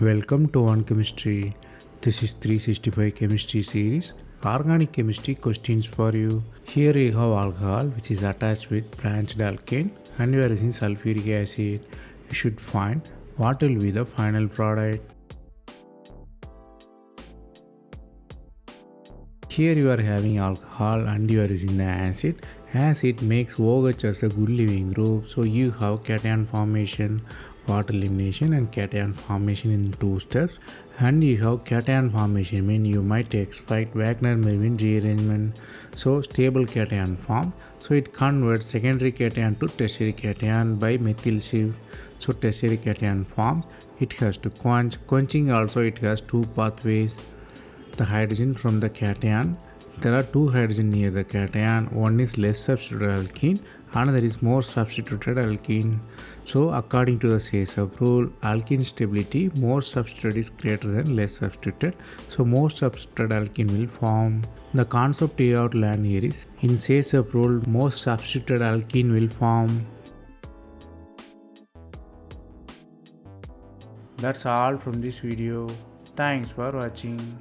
Welcome to On Chemistry. This is 365 Chemistry series. Organic chemistry questions for you. Here you have alcohol which is attached with branched alkane and you are using sulfuric acid. You should find what will be the final product. Here you are having alcohol and you are using the acid. Acid makes OH as a good living group, so you have cation formation, water elimination and cation formation in 2 steps, and you have cation formation mean you might expect Wagner Meerwein rearrangement, so stable cation form, so it converts secondary cation to tertiary cation by methyl shift. So tertiary cation forms, it has to quenching also it has 2 pathways. The hydrogen from the cation, there are 2 hydrogen near the cation, one is less substituted alkene, another is more substituted alkene. So according to the Saytzeff rule, alkene stability, more substituted is greater than less substituted, so more substituted alkene will form. The concept you have to learn here is, in Saytzeff rule, more substituted alkene will form. That's all from this video. Thanks for watching.